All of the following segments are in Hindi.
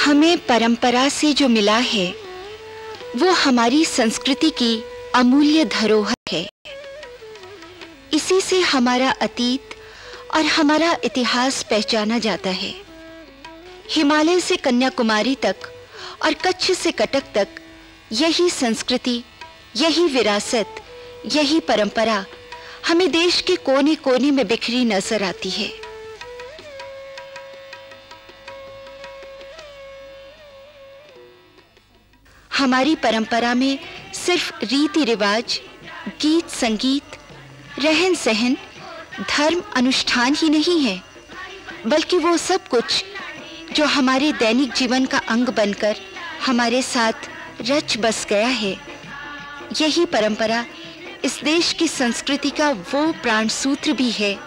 हमें परंपरा से जो मिला है वो हमारी संस्कृति की अमूल्य धरोहर है। इसी से हमारा अतीत और हमारा इतिहास पहचाना जाता है। हिमालय से कन्याकुमारी तक और कच्छ से कटक तक यही संस्कृति, यही विरासत, यही परंपरा हमें देश के कोने कोने में बिखरी नजर आती है। हमारी परंपरा में सिर्फ रीति रिवाज, गीत संगीत, रहन सहन, धर्म अनुष्ठान ही नहीं है, बल्कि वो सब कुछ जो हमारे दैनिक जीवन का अंग बनकर हमारे साथ रच बस गया है। यही परंपरा इस देश की संस्कृति का वो प्राण सूत्र भी है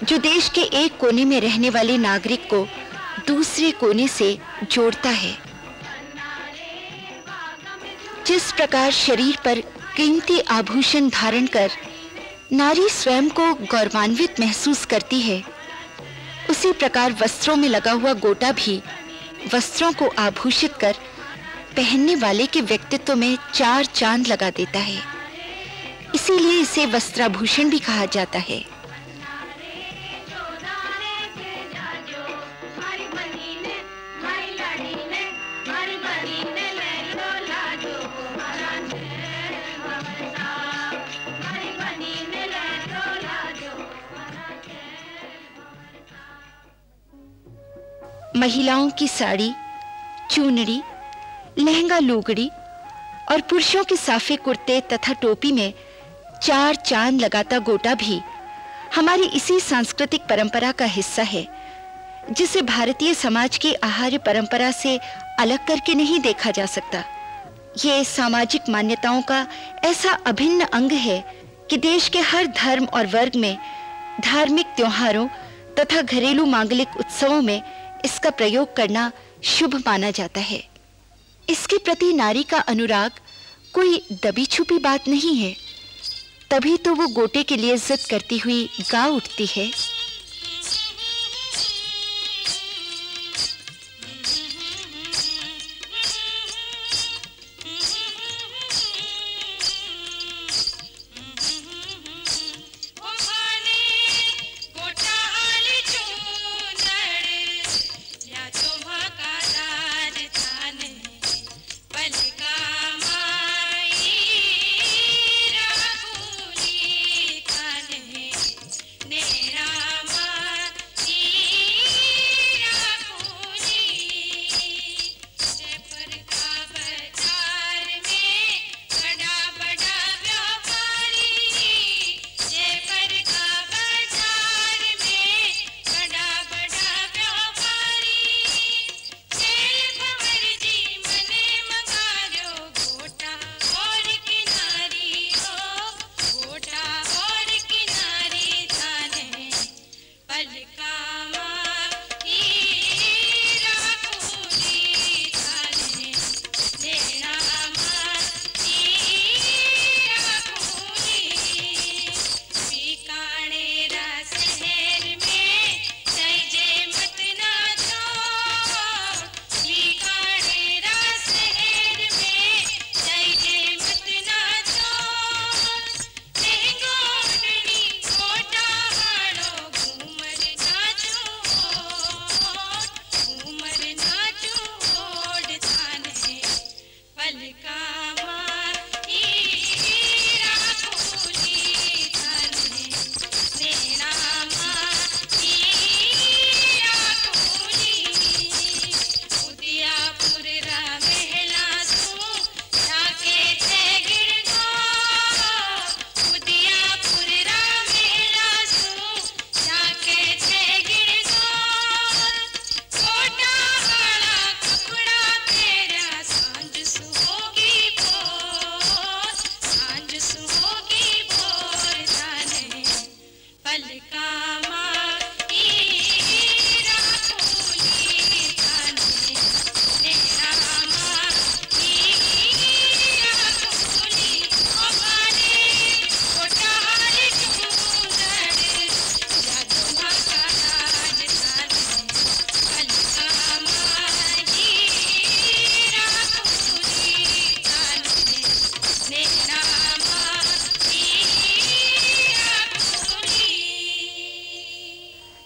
जो देश के एक कोने में रहने वाले नागरिक को दूसरे कोने से जोड़ता है। जिस प्रकार शरीर पर कीमती आभूषण धारण कर नारी स्वयं को गौरवान्वित महसूस करती है, उसी प्रकार वस्त्रों में लगा हुआ गोटा भी वस्त्रों को आभूषित कर पहनने वाले के व्यक्तित्व में चार चांद लगा देता है। इसीलिए इसे वस्त्राभूषण भी कहा जाता है। महिलाओं की साड़ी, चूनड़ी, लहंगा लुगड़ी और पुरुषों के साफे कुर्ते तथा टोपी में चार चांद लगाता गोटा भी हमारी इसी सांस्कृतिक परंपरा का हिस्सा है, जिसे भारतीय समाज की आहार्य परंपरा से अलग करके नहीं देखा जा सकता। ये सामाजिक मान्यताओं का ऐसा अभिन्न अंग है कि देश के हर धर्म और वर्ग में धार्मिक त्योहारों तथा घरेलू मांगलिक उत्सवों में इसका प्रयोग करना शुभ माना जाता है। इसके प्रति नारी का अनुराग कोई दबी छुपी बात नहीं है, तभी तो वो गोटे के लिए जिद करती हुई गा उठती है। मेरा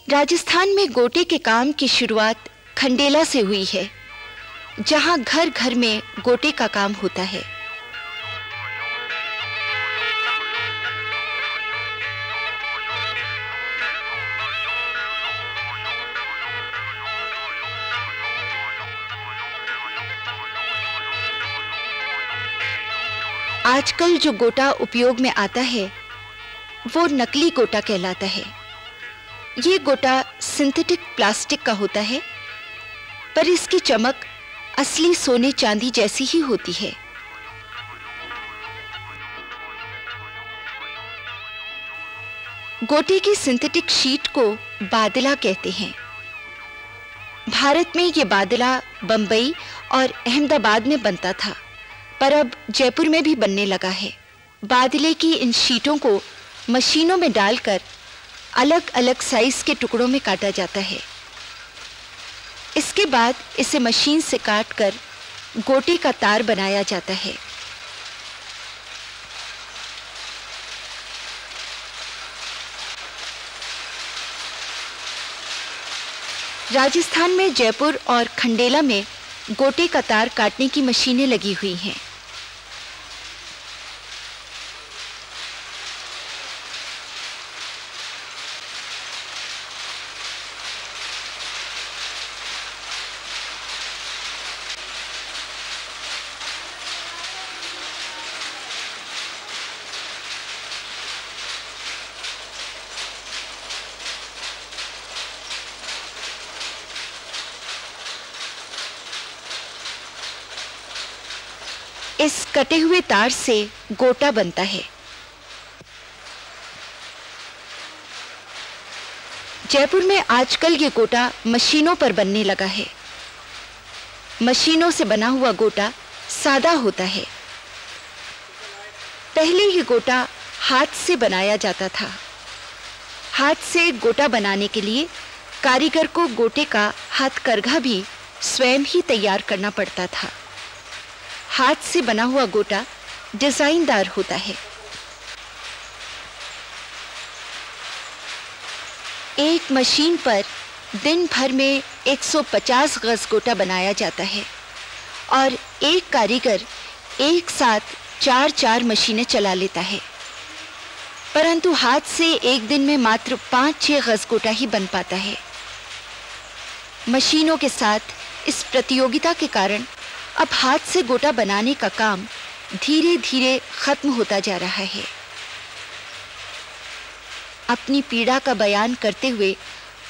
राजस्थान में गोटे के काम की शुरुआत खंडेला से हुई है, जहां घर घर में गोटे का काम होता है। आजकल जो गोटा उपयोग में आता है वो नकली गोटा कहलाता है। ये गोटा सिंथेटिक प्लास्टिक का होता है, पर इसकी चमक असली सोने चांदी जैसी ही होती है। गोटे की सिंथेटिक शीट को बादला कहते हैं। भारत में ये बादला बंबई और अहमदाबाद में बनता था, पर अब जयपुर में भी बनने लगा है। बादले की इन शीटों को मशीनों में डालकर अलग अलग साइज के टुकड़ों में काटा जाता है। इसके बाद इसे मशीन से काटकर गोटे का तार बनाया जाता है। राजस्थान में जयपुर और खंडेला में गोटे का तार काटने की मशीनें लगी हुई हैं। इस कटे हुए तार से गोटा बनता है। जयपुर में आजकल ये गोटा मशीनों पर बनने लगा है। मशीनों से बना हुआ गोटा सादा होता है। पहले ये गोटा हाथ से बनाया जाता था। हाथ से गोटा बनाने के लिए कारीगर को गोटे का हथकरघा भी स्वयं ही तैयार करना पड़ता था। हाथ से बना हुआ गोटा डिजाइनदार होता है। एक मशीन पर दिन भर में 150 गज गोटा बनाया जाता है और एक कारीगर एक साथ 4-4 मशीनें चला लेता है। परंतु हाथ से एक दिन में मात्र 5-6 गज गोटा ही बन पाता है। मशीनों के साथ इस प्रतियोगिता के कारण अब हाथ से गोटा बनाने का काम धीरे धीरे खत्म होता जा रहा है। अपनी पीड़ा का बयान करते हुए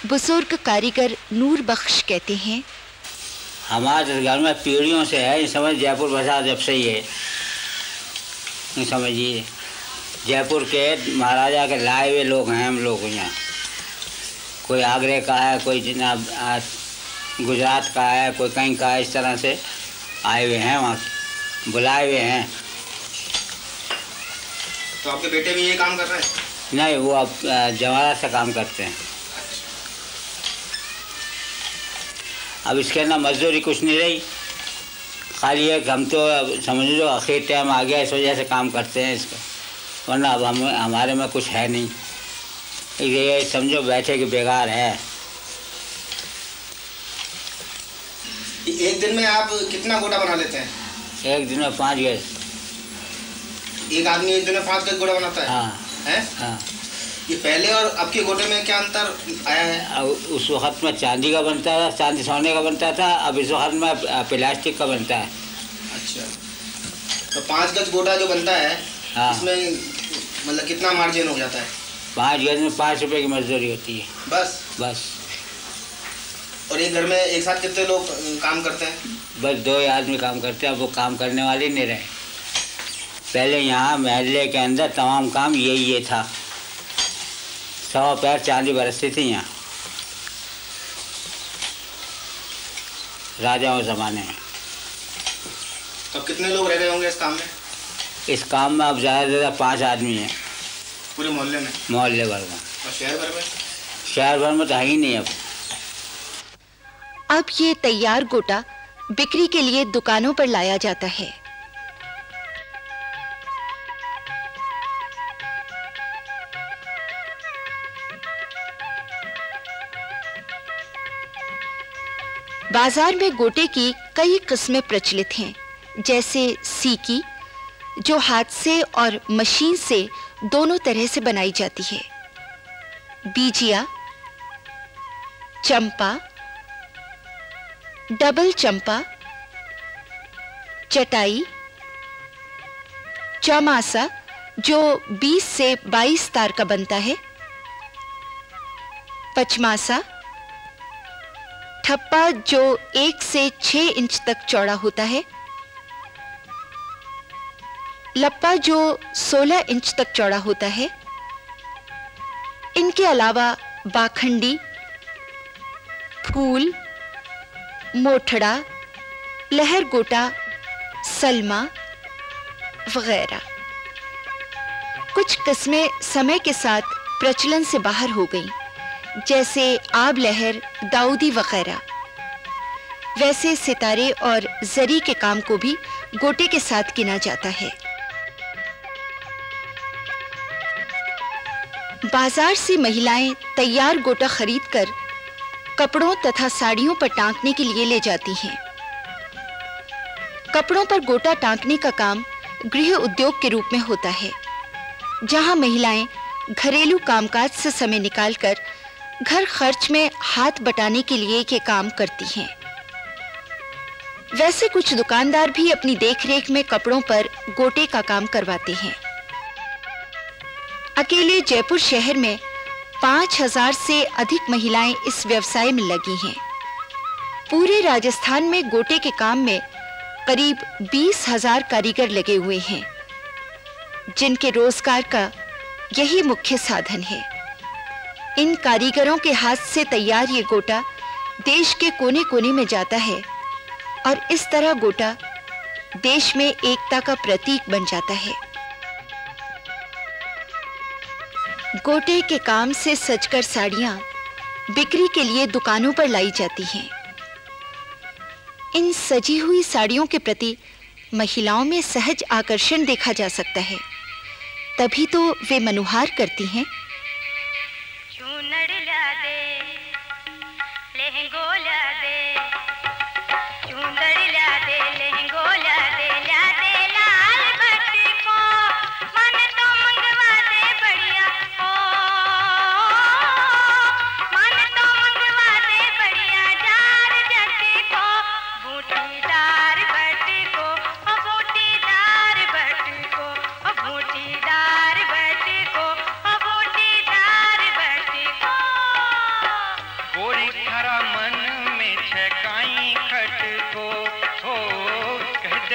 बुजुर्ग कारीगर नूर बख्श कहते हैं, हमारे घर में पीढ़ियों से है, समझ जयपुर बाजार जब से ही है, समझिए जयपुर के महाराजा के लाए हुए लोग हैं हम लोग यहाँ। कोई आगरे का है, कोई जनाब गुजरात का है, कोई कहीं का है, इस तरह से आए हुए हैं, वहाँ बुलाए हुए हैं। तो आपके बेटे भी ये काम कर रहे हैं? नहीं, वो अब जवारा से काम करते हैं। अब इसके ना मजदूरी कुछ नहीं रही, खाली है कि हम तो समझ लो आखिर टाइम आ गया, इस वजह से काम करते हैं इसका, वरना अब हमारे में कुछ है नहीं। ये समझो बैठे कि बेकार है। एक दिन में आप कितना गोटा बना लेते हैं? एक दिन में 5 गज। एक आदमी एक दिन में 5 गज गोटा बनाता है? हाँ है? हाँ। ये पहले और अब के गोटे में क्या अंतर आया है? उस वक्त में चांदी का बनता था, चांदी सोने का बनता था, अब इस वक्त में प्लास्टिक का बनता है। अच्छा, तो 5 गज गोटा जो बनता है, हाँ, इसमें मतलब कितना मार्जिन हो जाता है? 5 गज में 5 रुपए की मजदूरी होती है बस? बस। और एक घर में एक साथ कितने लोग काम करते हैं? बस 2 आदमी काम करते हैं। अब वो काम करने वाले नहीं रहे। पहले यहाँ महल्ले के अंदर तमाम काम ये था। 100 पैर चांदी बरसती थी यहाँ राजाओं ज़माने में। तो कितने लोग रह गए होंगे इस काम में? इस काम में अब ज़्यादा से ज़्यादा 5 आदमी हैं पूरे मोहल्ले में? मोहल्ले भर में। और शहर भर में? शहर भर में तो है ही नहीं। अब ये तैयार गोटा बिक्री के लिए दुकानों पर लाया जाता है। बाजार में गोटे की कई किस्में प्रचलित हैं, जैसे सीकी, जो हाथ से और मशीन से दोनों तरह से बनाई जाती है, बीजिया, चंपा, डबल चंपा, चटाई, चौमासा जो 20 से 22 तार का बनता है, पचमासा, ठप्पा जो 1 से 6 इंच तक चौड़ा होता है, लप्पा जो 16 इंच तक चौड़ा होता है। इनके अलावा बाखंडी, फूल, मोठड़ा, लहर गोटा, सलमा वगैरह। कुछ किस्में समय के साथ प्रचलन से बाहर हो गईं, जैसे आब लहर, दाऊदी वगैरह। वैसे सितारे और जरी के काम को भी गोटे के साथ गिना जाता है। बाजार से महिलाएं तैयार गोटा खरीदकर कपड़ों तथा साड़ियों पर टांकने के लिए ले जाती हैं। कपड़ों पर गोटा टांकने का काम गृह उद्योग के रूप में होता है, जहां महिलाएं घरेलू कामकाज से समय निकालकर घर खर्च में हाथ बटाने के लिए ये काम करती हैं। वैसे कुछ दुकानदार भी अपनी देखरेख में कपड़ों पर गोटे का काम करवाते हैं। अकेले जयपुर शहर में 5000 से अधिक महिलाएं इस व्यवसाय में लगी हैं। पूरे राजस्थान में गोटे के काम में करीब 20,000 कारीगर लगे हुए हैं, जिनके रोजगार का यही मुख्य साधन है। इन कारीगरों के हाथ से तैयार ये गोटा देश के कोने-कोने में जाता है और इस तरह गोटा देश में एकता का प्रतीक बन जाता है। गोटे के काम से सजकर साड़ियां बिक्री के लिए दुकानों पर लाई जाती हैं। इन सजी हुई साड़ियों के प्रति महिलाओं में सहज आकर्षण देखा जा सकता है, तभी तो वे मनुहार करती हैं।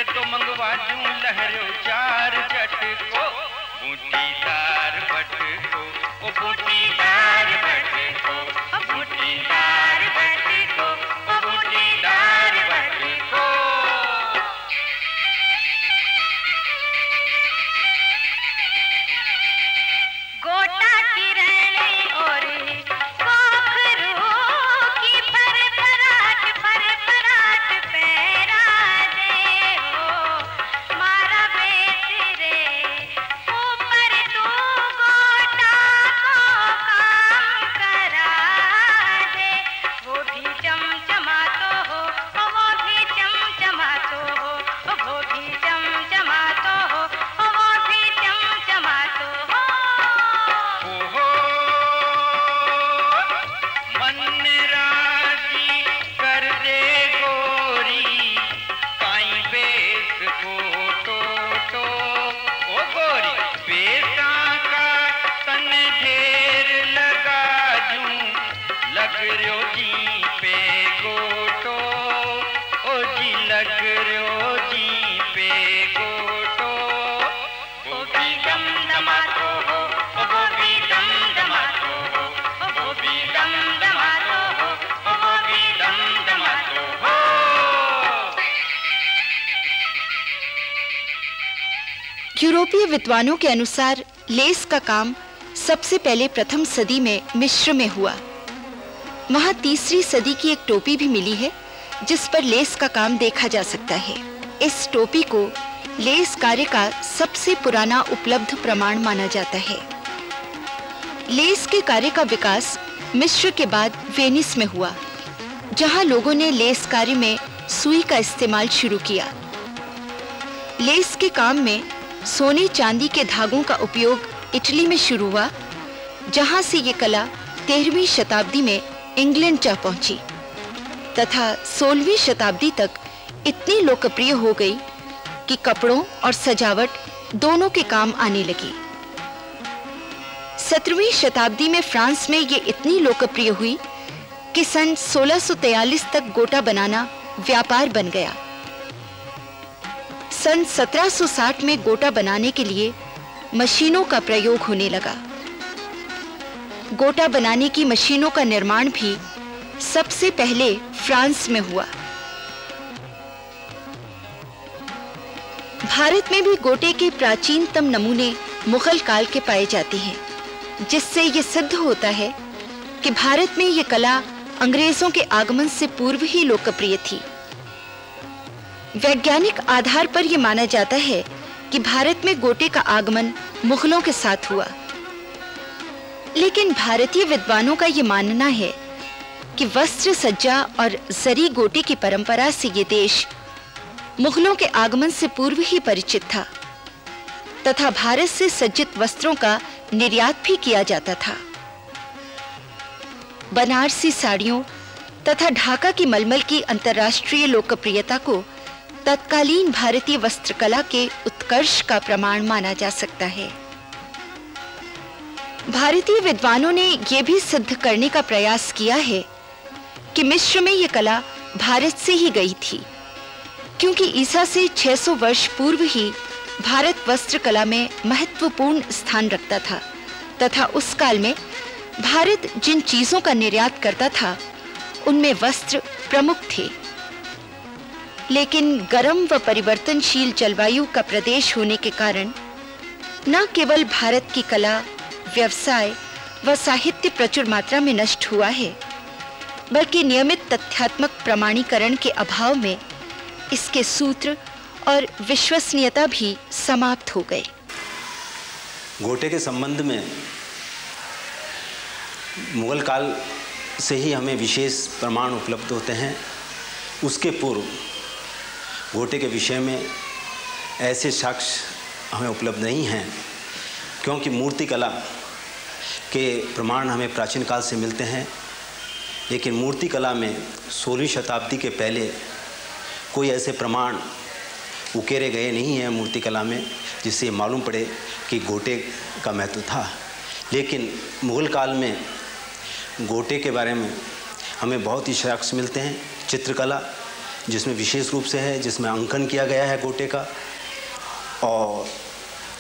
तो मंगवा दूं लहरों 4 जट को, बूटीदार बट को, ओ बूटीदार बट को, ओ बूटीदार बट को, ओ बूटीदार बट को। गोटा की रहने और कोखरू की फरफराट पैरा दे हो, मारा बेच रे ऊपर तू गोटा को काम करा दे। वो भी चमचमा तो हो, वो भी चमचमा तो हो, वो भी चमचमा तो हो, वो भी चमचमा तो हो। मन राजी कर दे गोरी, काई बेस को टो ओ गोरी, बेसा का तन ढेर लगा दूं, लग रयो जी पे गोटो, ओ जी लग रयो जी पे गोटो। वो भी दमदमा तो हो, वो भी दमदमा तो हो, वो भी दमदमा तो हो, वो भी दमदमा तो हो। यूरोपीय विद्वानों के अनुसार लेस का काम सबसे पहले प्रथम सदी में मिस्र में हुआ। वहां 3री सदी की एक टोपी भी मिली है, जिस पर लेस का काम देखा जा सकता है। इस टोपी को लेस कार्य का सबसे पुराना उपलब्ध प्रमाण माना जाता है। लेस के कार्य का विकास मिस्र के बाद वेनिस में हुआ, जहां लोगों ने लेस कार्य में सुई का इस्तेमाल शुरू किया। लेस के काम में सोने चांदी के धागों का उपयोग इटली में शुरू हुआ, जहां से ये कला 13वीं शताब्दी में इंग्लैंड जा पहुंची तथा 16वीं शताब्दी तक इतनी लोकप्रिय हो गई कि कपड़ों और सजावट दोनों के काम आने लगी। 17वीं शताब्दी में फ्रांस में ये इतनी लोकप्रिय हुई कि सन 1643 तक गोटा बनाना व्यापार बन गया। सन 1760 में गोटा बनाने के लिए मशीनों का प्रयोग होने लगा। गोटा बनाने की मशीनों का निर्माण भी सबसे पहले फ्रांस में हुआ। भारत में भी गोटे के प्राचीनतम नमूने मुगल काल के पाए जाते हैं, जिससे यह सिद्ध होता है कि भारत में यह कला अंग्रेजों के आगमन से पूर्व ही लोकप्रिय थी। वैज्ञानिक आधार पर यह माना जाता है कि भारत में गोटे का आगमन मुगलों के साथ हुआ, लेकिन भारतीय विद्वानों का यह मानना है कि वस्त्र सज्जा और जरी गोटे की परंपरा से यह देश मुगलों के आगमन से पूर्व ही परिचित था तथा भारत से सज्जित वस्त्रों का निर्यात भी किया जाता था। बनारसी साड़ियों तथा ढाका की मलमल की अंतर्राष्ट्रीय लोकप्रियता को तत्कालीन भारतीय वस्त्रकला के उत्कर्ष का प्रमाण माना जा सकता है। भारतीय विद्वानों ने यह भी सिद्ध करने का प्रयास किया है कि मिस्र में यह कला भारत से ही गई थी, क्योंकि ईसा से 600 वर्ष पूर्व ही भारत वस्त्रकला में महत्वपूर्ण स्थान रखता था तथा उस काल में भारत जिन चीजों का निर्यात करता था उनमें वस्त्र प्रमुख थे। लेकिन गर्म व परिवर्तनशील जलवायु का प्रदेश होने के कारण न केवल भारत की कला, व्यवसाय व साहित्य प्रचुर मात्रा में नष्ट हुआ है, बल्कि नियमित तथ्यात्मक प्रमाणीकरण के अभाव में इसके सूत्र और विश्वसनीयता भी समाप्त हो गए। गोटे के संबंध में मुगल काल से ही हमें विशेष प्रमाण उपलब्ध होते हैं। उसके पूर्व गोटे के विषय में ऐसे साक्ष्य हमें उपलब्ध नहीं हैं, क्योंकि मूर्तिकला के प्रमाण हमें प्राचीन काल से मिलते हैं, लेकिन मूर्तिकला में 16वीं शताब्दी के पहले कोई ऐसे प्रमाण उकेरे गए नहीं हैं मूर्तिकला में जिससे मालूम पड़े कि गोटे का महत्व था। लेकिन मुगल काल में गोटे के बारे में हमें बहुत ही साक्ष्य मिलते हैं। चित्रकला जिसमें विशेष रूप से है, जिसमें अंकन किया गया है गोटे का, और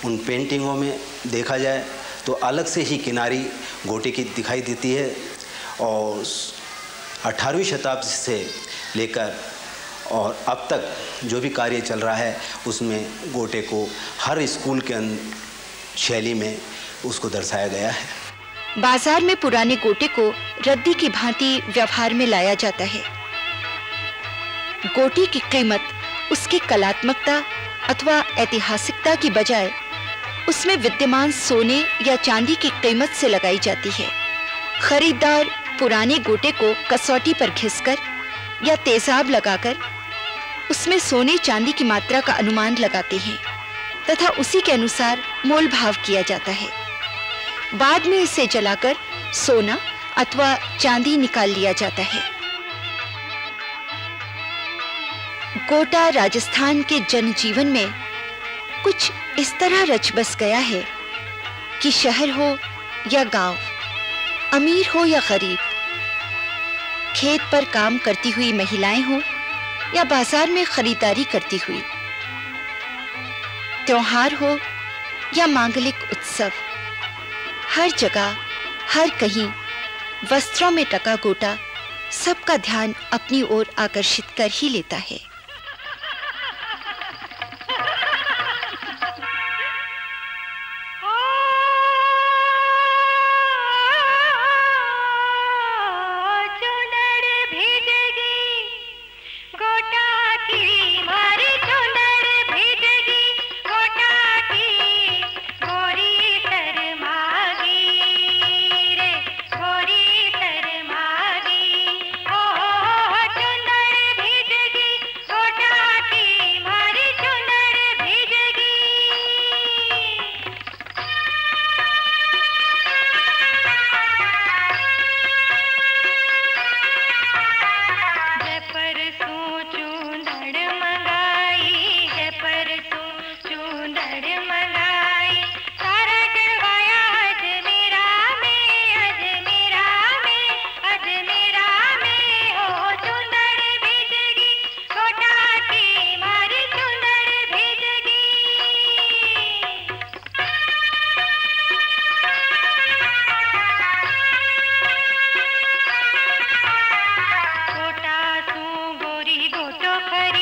उन पेंटिंगों में देखा जाए तो अलग से ही किनारी गोटे की दिखाई देती है। और 18वीं शताब्दी से लेकर और अब तक जो भी कार्य चल रहा है उसमें गोटे को हर स्कूल के शैली में उसको दर्शाया गया है। बाजार में पुराने गोटे को रद्दी की भांति व्यवहार में लाया जाता है। गोटे की कीमत उसकी कलात्मकता अथवा ऐतिहासिकता की बजाय उसमें विद्यमान सोने या चांदी की कीमत से लगाई जाती है। खरीदार पुराने गोटे को कसौटी पर घिसकर या तेजाब लगाकर उसमें सोने चांदी की मात्रा का अनुमान लगाते हैं तथा उसी के अनुसार मोल भाव किया जाता है। बाद में इसे जलाकर सोना अथवा चांदी निकाल लिया जाता है। गोटा राजस्थान के जनजीवन में कुछ इस तरह रच बस गया है कि शहर हो या गांव, अमीर हो या गरीब, खेत पर काम करती हुई महिलाएं हो या बाजार में खरीदारी करती हुई, त्योहार हो या मांगलिक उत्सव, हर जगह हर कहीं वस्त्रों में टका गोटा सबका ध्यान अपनी ओर आकर्षित कर ही लेता है। Oh टोकरी